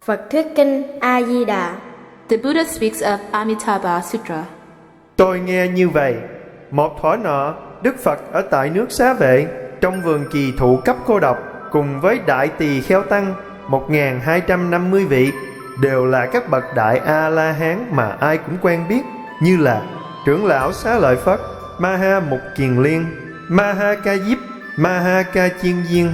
Phật thuyết kinh A Di Đà. The Buddha speaks of Amitabha Sutra. Tôi nghe như vậy. Một thuở nọ, Đức Phật ở tại nước Xá Vệ, trong vườn kỳ thụ cấp cô độc, cùng với đại tỳ kheo tăng 1250 vị, đều là các bậc đại A-la-hán mà ai cũng quen biết, như là trưởng lão Xá Lợi Phất, Ma-ha Mục Kiền Liên, Ma-ha Ca Diếp, Ma-ha Ca Chiên Diên,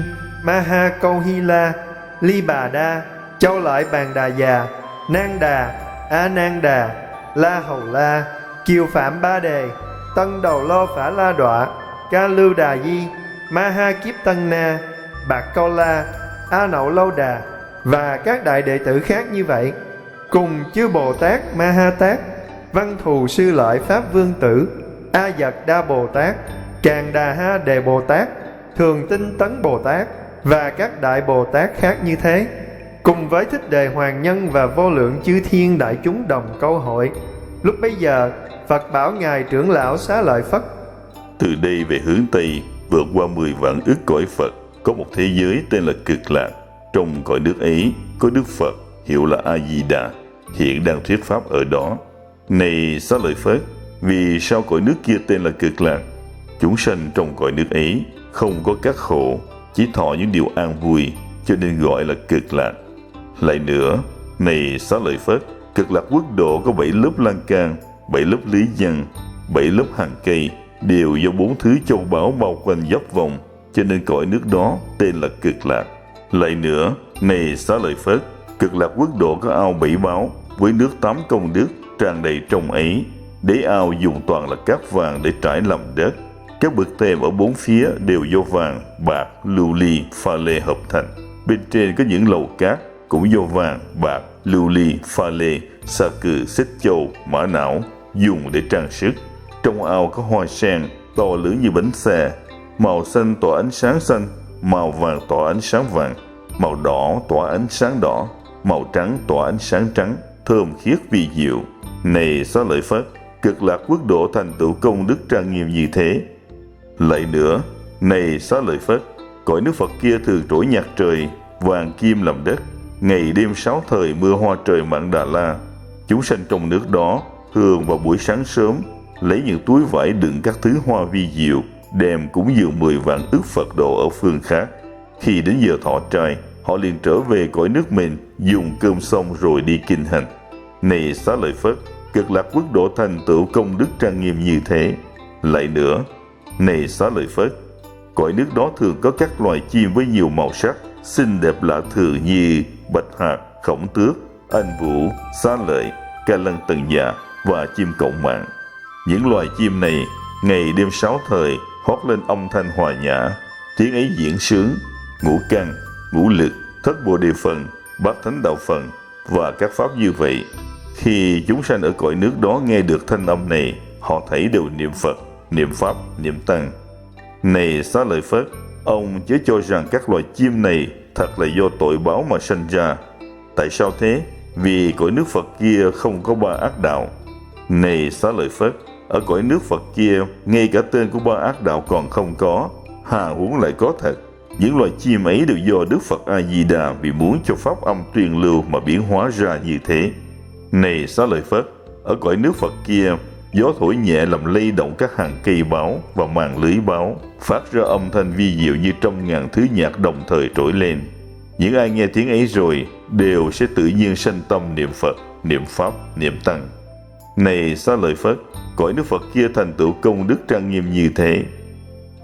Ma-ha Câu Hy La, Ly Bà Đa, Châu Lại Bàn Đà Già, Nang Đà, A Nan Đà, La Hầu La, Kiều Phạm Ba Đề, Tân Đầu Lo Phả La Đọa, Ca Lưu Đà Di, Ma Ha Kiếp Tân Na, Bạc Câu La, A Nậu Lâu Đà và các đại đệ tử khác như vậy, cùng chư Bồ Tát Ma Ha Tát, Văn Thù Sư Lợi Pháp Vương Tử, A Dật Đa Bồ Tát, Càn Đà Ha Đề Bồ Tát, Thường Tinh Tấn Bồ Tát và các đại Bồ Tát khác như thế, cùng với Thích Đề Hoàng Nhân và vô lượng chư thiên đại chúng đồng câu hội. Lúc bấy giờ, Phật bảo Ngài trưởng lão Xá Lợi Phất: Từ đây về hướng Tây, vượt qua 10 vạn ức cõi Phật, có một thế giới tên là Cực Lạc. Trong cõi nước ấy có Đức Phật, hiệu là A Di Đà, hiện đang thuyết pháp ở đó. Này Xá Lợi Phất, vì sao cõi nước kia tên là Cực Lạc? Chúng sanh trong cõi nước ấy không có các khổ, chỉ thọ những điều an vui, cho nên gọi là Cực Lạc. Lại nữa, này Xá Lợi Phất, Cực Lạc quốc độ có 7 lớp lan can, 7 lớp lưới văn, 7 lớp hàng cây, đều do 4 thứ châu báu bao quanh dốc vòng, cho nên cõi nước đó tên là Cực Lạc. Lại nữa, này Xá Lợi Phất, Cực Lạc quốc độ có ao 7 báo, với nước 8 công đức, tràn đầy trong ấy. Đế ao dùng toàn là cát vàng để trải làm đất. Các bậc thềm ở bốn phía đều do vàng, bạc, lưu ly, pha lê hợp thành. Bên trên có những lầu cát cũng do vàng, bạc, lưu ly, pha lê, sa cừ, xích châu, mã não dùng để trang sức. Trong ao có hoa sen to lớn như bánh xe, màu xanh tỏa ánh sáng xanh, màu vàng tỏa ánh sáng vàng, màu đỏ tỏa ánh sáng đỏ, màu trắng tỏa ánh sáng trắng, thơm khiết vi diệu. Này Xá Lợi Phất, Cực Lạc quốc độ thành tựu công đức trang nghiêm như thế. Lại nữa, này Xá Lợi Phất, cõi nước Phật kia thường trỗi nhạc trời, vàng kim làm đất, ngày đêm 6 thời mưa hoa trời Mạn Đà La. Chúng sanh trong nước đó thường vào buổi sáng sớm lấy những túi vải đựng các thứ hoa vi diệu, đem cúng dường 10 vạn ức Phật độ ở phương khác. Khi đến giờ thọ trai, họ liền trở về cõi nước mình, dùng cơm xong rồi đi kinh hành. Này Xá Lợi Phất, Cực Lạc quốc độ thành tựu công đức trang nghiêm như thế. Lại nữa, này Xá Lợi Phất, cõi nước đó thường có các loài chim với nhiều màu sắc, xinh đẹp lạ thường như bạch hạc, khổng tước, anh vũ, xá lợi, ca lân tần dạ và chim cộng mạng. Những loài chim này ngày đêm 6 thời hót lên âm thanh hòa nhã, tiếng ấy diễn sướng ngũ căn, ngũ lực, thất bồ đề phần, bát thánh đạo phần và các pháp như vậy. Khi chúng sanh ở cõi nước đó nghe được thanh âm này, họ thấy đều niệm Phật, niệm Pháp, niệm Tăng. Này Xá Lợi Phất, ông chớ cho rằng các loài chim này thật là do tội báo mà sanh ra. Tại sao thế? Vì cõi nước Phật kia không có 3 ác đạo. Này Xá Lợi Phất, ở cõi nước Phật kia, ngay cả tên của 3 ác đạo còn không có, hà huống lại có thật. Những loài chim ấy đều do Đức Phật A Di Đà vì muốn cho pháp âm truyền lưu mà biến hóa ra như thế. Này Xá Lợi Phất, ở cõi nước Phật kia, gió thổi nhẹ làm lay động các hàng cây báo và màn lưới báo, phát ra âm thanh vi diệu như trăm ngàn thứ nhạc đồng thời trỗi lên. Những ai nghe tiếng ấy rồi đều sẽ tự nhiên sanh tâm niệm Phật, niệm Pháp, niệm Tăng. Này Xá Lợi Phất, cõi nước Phật kia thành tựu công đức trang nghiêm như thế.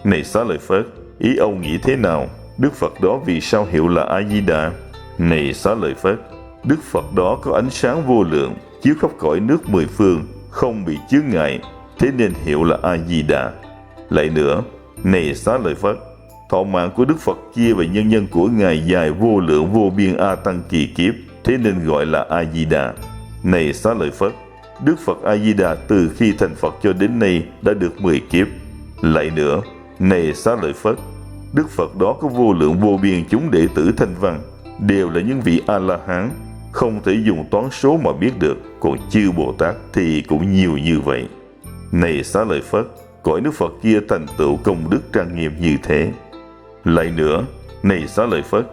Này Xá Lợi Phất, ý ông nghĩ thế nào? Đức Phật đó vì sao hiệu là A Di Đà? Này Xá Lợi Phất, Đức Phật đó có ánh sáng vô lượng, chiếu khắp cõi nước 10 phương, không bị chướng ngại, thế nên hiệu là A Di Đà. Lại nữa, này Xá Lợi Phất, thọ mạng của Đức Phật kia và nhân nhân của Ngài dài vô lượng vô biên A Tăng kỳ kiếp, thế nên gọi là A Di Đà. Này Xá Lợi Phất, Đức Phật A Di Đà từ khi thành Phật cho đến nay đã được 10 kiếp. Lại nữa, này Xá Lợi Phất, Đức Phật đó có vô lượng vô biên chúng đệ tử thanh văn, đều là những vị A-la-hán, không thể dùng toán số mà biết được, còn chư Bồ Tát thì cũng nhiều như vậy. Này Xá Lợi Phất, cõi nước Phật kia thành tựu công đức trang nghiêm như thế. Lại nữa, này Xá Lợi Phất,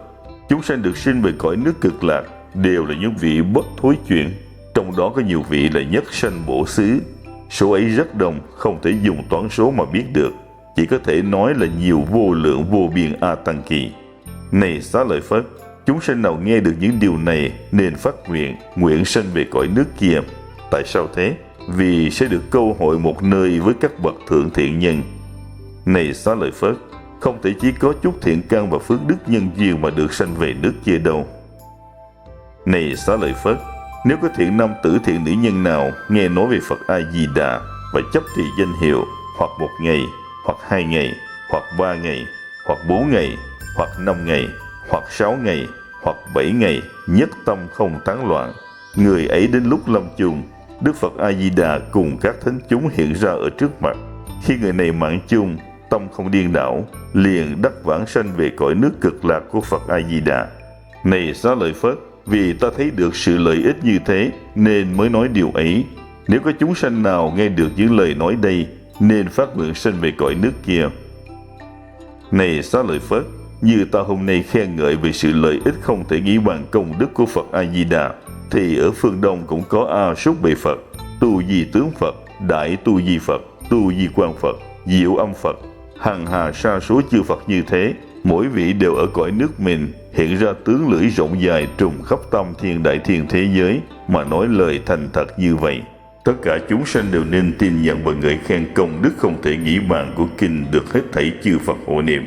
chúng sanh được sinh về cõi nước Cực Lạc đều là những vị bất thối chuyển, trong đó có nhiều vị là nhất sanh bổ xứ. Số ấy rất đông, không thể dùng toán số mà biết được, chỉ có thể nói là nhiều vô lượng vô biên A Tăng Kỳ. Này Xá Lợi Phất, chúng sanh nào nghe được những điều này nên phát nguyện sanh về cõi nước kia. Tại sao thế? Vì sẽ được câu hội một nơi với các bậc thượng thiện nhân. Này Xá Lợi Phất, không thể chỉ có chút thiện căn và phước đức nhân duyên mà được sanh về nước kia đâu. Này Xá Lợi Phất, nếu có thiện nam tử thiện nữ nhân nào nghe nói về Phật A Di Đà và chấp trì danh hiệu hoặc 1 ngày, hoặc 2 ngày, hoặc 3 ngày, hoặc 4 ngày, hoặc 5 ngày, hoặc 6 ngày, hoặc 7 ngày, nhất tâm không tán loạn, người ấy đến lúc lâm chung, Đức Phật A Di Đà cùng các thánh chúng hiện ra ở trước mặt. Khi người này mạng chung, tâm không điên đảo, liền đắc vãng sanh về cõi nước cực lạc của Phật A Di Đà. Này Xá Lợi Phất, vì ta thấy được sự lợi ích như thế nên mới nói điều ấy. Nếu có chúng sanh nào nghe được những lời nói đây nên phát nguyện sanh về cõi nước kia. Này Xá Lợi Phất, như ta hôm nay khen ngợi về sự lợi ích không thể nghĩ bàn công đức của Phật A Di Đà, thì ở phương Đông cũng có A Súc Bệ Phật, Tu Di Tướng Phật, Đại Tu Di Phật, Tu Di Quang Phật, Diệu Âm Phật, hằng hà sa số chư Phật như thế, mỗi vị đều ở cõi nước mình hiện ra tướng lưỡi rộng dài trùm khắp tam thiên đại thiên thế giới mà nói lời thành thật như vậy. Tất cả chúng sanh đều nên tin nhận và ngợi khen công đức không thể nghĩ bàn của kinh được hết thảy chư Phật hộ niệm.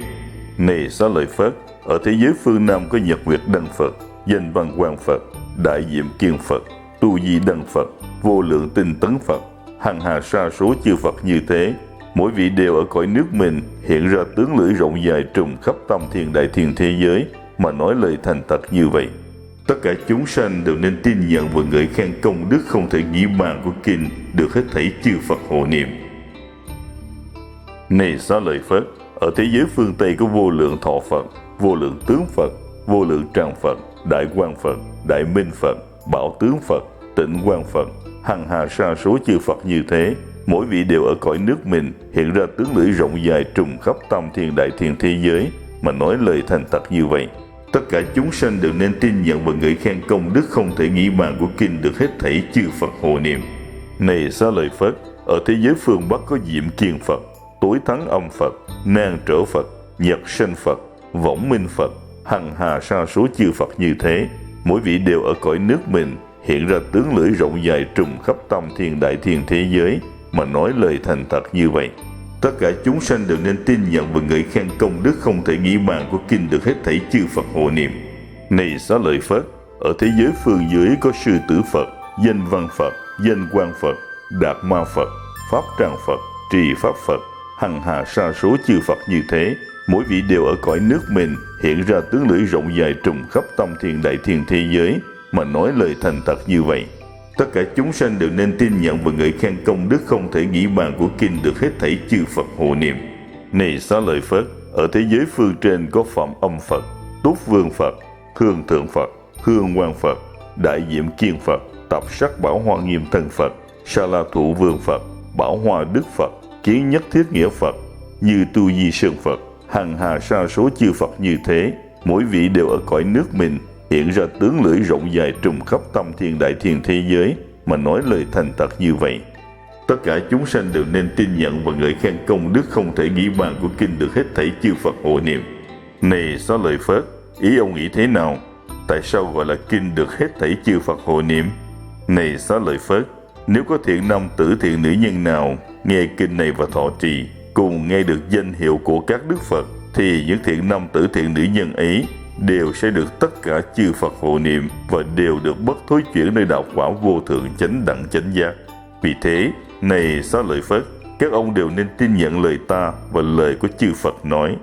Này Xá Lợi Phất, ở thế giới phương Nam có Nhật Nguyệt Đăng Phật, Danh Văn Quang Phật, Đại Diệm Kiên Phật, Tu Di Đăng Phật, Vô Lượng Tinh Tấn Phật, hằng hà sa số chư Phật như thế, mỗi vị đều ở cõi nước mình hiện ra tướng lưỡi rộng dài trùm khắp tam thiên đại thiên thế giới mà nói lời thành thật như vậy. Tất cả chúng sanh đều nên tin nhận và ngợi khen công đức không thể nghĩ bàn của kinh được hết thảy chư Phật hộ niệm. Này Xá Lợi Phất, ở thế giới phương Tây có Vô Lượng Thọ Phật, Vô Lượng Tướng Phật, Vô Lượng Tràng Phật, Đại Quang Phật, Đại Minh Phật, Bảo Tướng Phật, Tịnh Quang Phật, hằng hà sa số chư Phật như thế, mỗi vị đều ở cõi nước mình hiện ra tướng lưỡi rộng dài trùm khắp tam thiên đại thiên thế giới mà nói lời thành thật như vậy. Tất cả chúng sanh đều nên tin nhận và ngợi khen công đức không thể nghĩ bàn của kinh được hết thảy chư Phật hộ niệm. Này Xá Lợi Phất, ở thế giới phương Bắc có Diệm Kiên Phật, Tối Thắng Âm Phật, Nan Trở Phật, Nhật Sanh Phật, Võng Minh Phật, hằng hà sa số chư Phật như thế, mỗi vị đều ở cõi nước mình hiện ra tướng lưỡi rộng dài trùm khắp tam thiên đại thiên thế giới mà nói lời thành thật như vậy. Tất cả chúng sanh đều nên tin nhận và ngợi khen công đức không thể nghĩ bàn của kinh được hết thảy chư Phật hộ niệm. Này Xá Lợi Phất, ở thế giới phương dưới có Sư Tử Phật, Danh Văn Phật, Danh Quang Phật, Đạt Ma Phật, Pháp Tràng Phật, Trì Pháp Phật, hằng hà sa số chư Phật như thế, mỗi vị đều ở cõi nước mình hiện ra tướng lưỡi rộng dài trùm khắp tam thiên đại thiên thế giới mà nói lời thành thật như vậy. Tất cả chúng sanh đều nên tin nhận và ngợi khen công đức không thể nghĩ bàn của kinh được hết thảy chư Phật hộ niệm. Này Xá Lợi Phất, ở thế giới phương trên có Phạm Âm Phật, Túc Vương Phật, Hương Thượng Phật, Hương Quang Phật, Đại Diệm Kiên Phật, Tập Sắc Bảo Hoa Nghiêm Thân Phật, Sa La Thụ Vương Phật, Bảo Hoa Đức Phật, Kiến Nhất Thiết Nghĩa Phật, Như Tu Di Sơn Phật, hằng hà sa số chư Phật như thế, mỗi vị đều ở cõi nước mình hiện ra tướng lưỡi rộng dài trùm khắp tam thiên đại thiên thế giới mà nói lời thành thật như vậy. Tất cả chúng sanh đều nên tin nhận và ngợi khen công đức không thể nghĩ bàn của kinh được hết thảy chư Phật hộ niệm. Này Xá Lợi Phất, ý ông nghĩ thế nào? Tại sao gọi là kinh được hết thảy chư Phật hộ niệm? Này Xá Lợi Phất, nếu có thiện nam tử thiện nữ nhân nào nghe kinh này và thọ trì, cùng nghe được danh hiệu của các Đức Phật, thì những thiện nam tử thiện nữ nhân ấy đều sẽ được tất cả chư Phật hộ niệm và đều được bất thối chuyển nơi đạo quả vô thượng chánh đẳng chánh giác. Vì thế, này Xá Lợi Phất, các ông đều nên tin nhận lời ta và lời của chư Phật nói.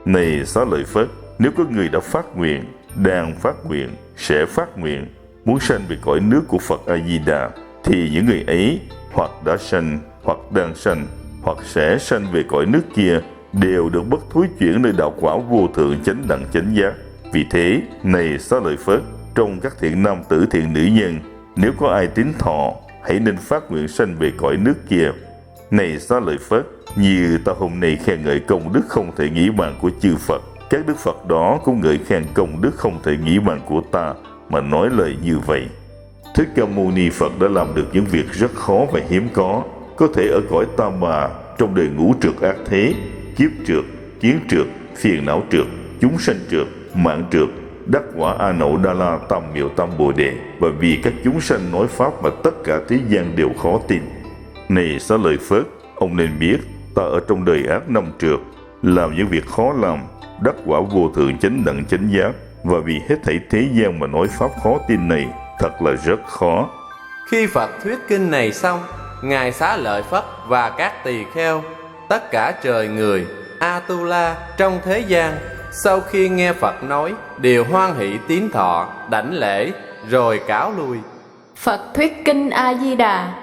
Này Xá Lợi Phất, nếu có người đã phát nguyện, đang phát nguyện, sẽ phát nguyện, muốn sanh về cõi nước của Phật A Di Đà, thì những người ấy hoặc đã sanh, hoặc đang sanh, hoặc sẽ sanh về cõi nước kia đều được bất thối chuyển nơi đạo quả vô thượng chánh đẳng chánh giác. Vì thế, này Xá Lợi Phất, trong các thiện nam tử thiện nữ nhân, nếu có ai tín thọ, hãy nên phát nguyện sanh về cõi nước kia. Này Xá Lợi Phất, như ta hôm nay khen ngợi công đức không thể nghĩ bàn của chư Phật, các Đức Phật đó cũng ngợi khen công đức không thể nghĩ bàn của ta mà nói lời như vậy. Thích Ca Mâu Ni Phật đã làm được những việc rất khó và hiếm có thể ở cõi tam bà, trong đời ngũ trượt ác thế, kiếp trượt, kiến trượt, phiền não trượt, chúng sanh trượt, mạng trượt, đắc quả A Nậu Đa La Tam Miệu Tam Bồ Đề, và vì các chúng sanh nói pháp mà tất cả thế gian đều khó tin. Này Xá Lợi Phất, ông nên biết, ta ở trong đời ác năm trượt, làm những việc khó làm, đắc quả vô thượng chánh đẳng chánh giác, và vì hết thảy thế gian mà nói pháp khó tin này, thật là rất khó. Khi Phật thuyết kinh này xong, Ngài Xá Lợi Phất và các tỳ kheo, tất cả trời người, Atula trong thế gian, sau khi nghe Phật nói, đều hoan hỷ tín thọ, đảnh lễ, rồi cáo lui. Phật thuyết kinh A Di Đà.